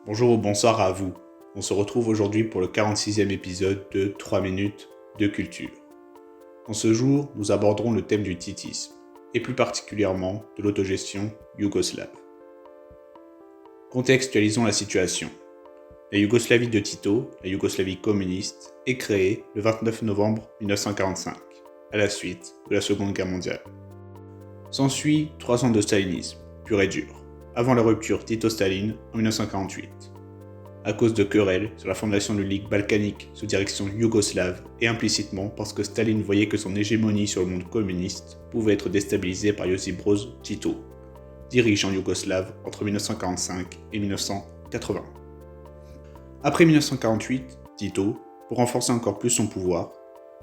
Bonjour ou bonsoir à vous. On se retrouve aujourd'hui pour le 46e épisode de 3 minutes de culture. En ce jour, nous aborderons le thème du titisme, et plus particulièrement de l'autogestion yougoslave. Contextualisons la situation. La Yougoslavie de Tito, la Yougoslavie communiste, est créée le 29 novembre 1945, à la suite de la Seconde Guerre mondiale. S'ensuit 3 ans de stalinisme, pur et dur, avant la rupture Tito-Staline en 1948. À cause de querelles sur la fondation de Ligue balkanique sous direction yougoslave et implicitement parce que Staline voyait que son hégémonie sur le monde communiste pouvait être déstabilisée par Josip Broz Tito, dirigeant yougoslave entre 1945 et 1980. Après 1948, Tito, pour renforcer encore plus son pouvoir,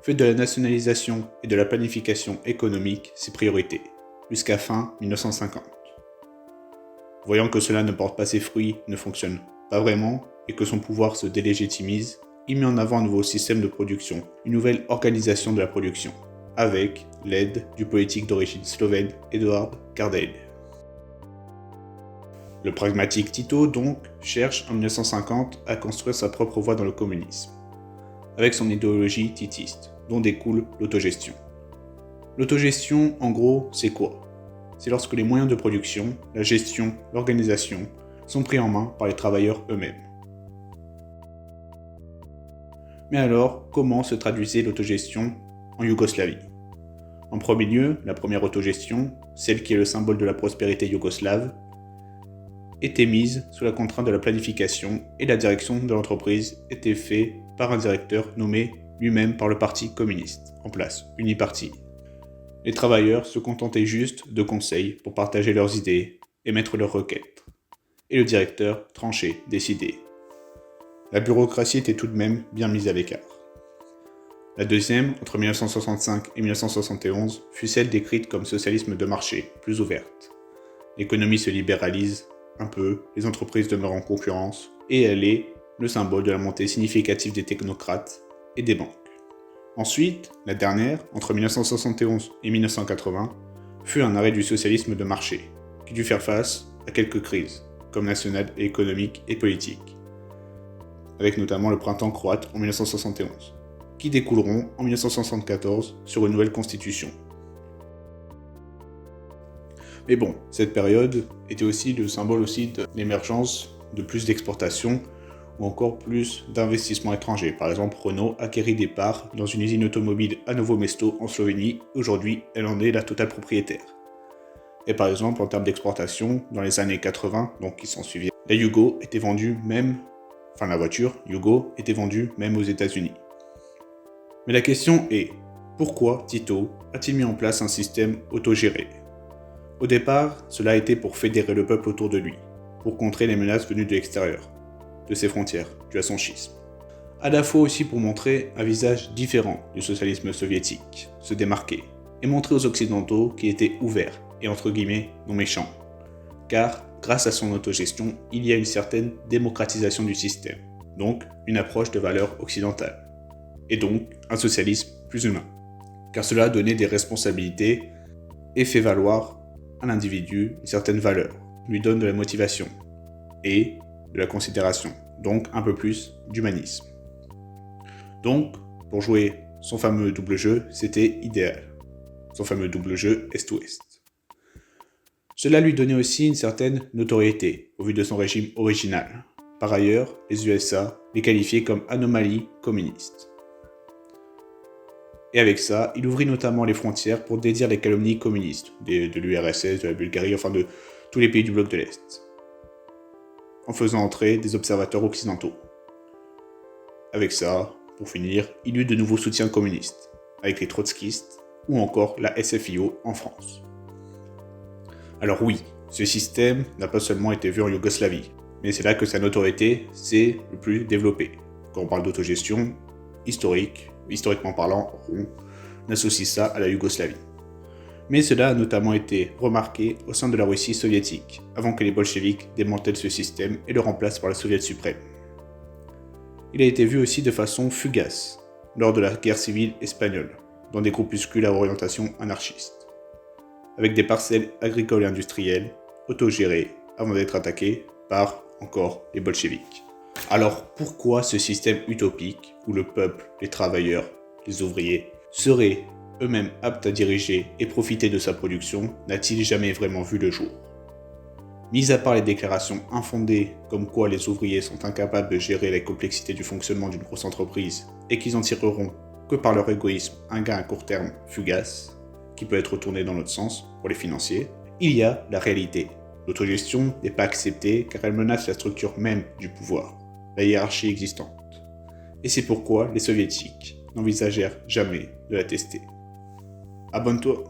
fait de la nationalisation et de la planification économique ses priorités, jusqu'à fin 1950. Voyant que cela ne porte pas ses fruits, ne fonctionne pas vraiment, et que son pouvoir se délégitimise, il met en avant un nouveau système de production, une nouvelle organisation de la production, avec l'aide du politique d'origine slovène Eduard Kardelj. Le pragmatique Tito, donc, cherche en 1950 à construire sa propre voie dans le communisme, avec son idéologie titiste, dont découle l'autogestion. L'autogestion, en gros, c'est quoi ? C'est lorsque les moyens de production, la gestion, l'organisation, sont pris en main par les travailleurs eux-mêmes. Mais alors, comment se traduisait l'autogestion en Yougoslavie ? En premier lieu, la première autogestion, celle qui est le symbole de la prospérité yougoslave, était mise sous la contrainte de la planification et la direction de l'entreprise était faite par un directeur nommé lui-même par le parti communiste, en place, uniparti. Les travailleurs se contentaient juste de conseils pour partager leurs idées, émettre leurs requêtes. Et le directeur tranchait, décidait. La bureaucratie était tout de même bien mise à l'écart. La deuxième, entre 1965 et 1971, fut celle décrite comme socialisme de marché, plus ouverte. L'économie se libéralise un peu, les entreprises demeurent en concurrence, et elle est le symbole de la montée significative des technocrates et des banques. Ensuite, la dernière, entre 1971 et 1980, fut un arrêt du socialisme de marché, qui dut faire face à quelques crises, comme nationale, économique et politique, avec notamment le printemps croate en 1971, qui découleront en 1974 sur une nouvelle constitution. Mais bon, cette période était aussi le symbole de l'émergence de plus d'exportations ou encore plus d'investissements étrangers. Par exemple, Renault acquérit des parts dans une usine automobile à Novo Mesto en Slovénie. Aujourd'hui, elle en est la totale propriétaire. Et par exemple, en termes d'exportation, dans les années 80, donc qui s'en suivirent, la Yugo était vendue même, la voiture Yugo était vendue même aux États-Unis. Mais la question est, pourquoi Tito a-t-il mis en place un système autogéré ? Au départ, cela a été pour fédérer le peuple autour de lui, pour contrer les menaces venues de l'extérieur, de ses frontières, dues à son schisme. À la fois aussi pour montrer un visage différent du socialisme soviétique, se démarquer, et montrer aux Occidentaux qu'il était ouvert et entre guillemets non méchant. Car, grâce à son autogestion, il y a une certaine démocratisation du système, donc une approche de valeurs occidentales, et donc un socialisme plus humain, car cela donnait des responsabilités et fait valoir à l'individu une certaine valeur, lui donne de la motivation et de la considération, donc un peu plus d'humanisme. Donc, pour jouer son fameux double jeu, c'était idéal. Son fameux double jeu Est-Ouest. Cela lui donnait aussi une certaine notoriété, au vu de son régime original. Par ailleurs, les USA les qualifiaient comme anomalie communiste. Et avec ça, il ouvrit notamment les frontières pour dédire les calomnies communistes, de l'URSS, de la Bulgarie, enfin de tous les pays du bloc de l'Est, en faisant entrer des observateurs occidentaux. Avec ça, pour finir, il eut de nouveaux soutiens communistes, avec les trotskistes ou encore la SFIO en France. Alors oui, ce système n'a pas seulement été vu en Yougoslavie, mais c'est là que sa notoriété s'est le plus développée. Quand on parle d'autogestion, historiquement parlant, on associe ça à la Yougoslavie. Mais cela a notamment été remarqué au sein de la Russie soviétique, avant que les bolcheviks démantèlent ce système et le remplacent par la Soviet suprême. Il a été vu aussi de façon fugace, lors de la guerre civile espagnole, dans des groupuscules à orientation anarchiste, avec des parcelles agricoles et industrielles autogérées avant d'être attaquées par encore les bolcheviks. Alors pourquoi ce système utopique où le peuple, les travailleurs, les ouvriers seraient eux-mêmes aptes à diriger et profiter de sa production n'a-t-il jamais vraiment vu le jour? Mis à part les déclarations infondées comme quoi les ouvriers sont incapables de gérer la complexité du fonctionnement d'une grosse entreprise et qu'ils en tireront que par leur égoïsme un gain à court terme fugace, qui peut être retourné dans l'autre sens pour les financiers, il y a la réalité. L'autogestion n'est pas acceptée car elle menace la structure même du pouvoir, la hiérarchie existante. Et c'est pourquoi les soviétiques n'envisagèrent jamais de la tester. Abonne-toi.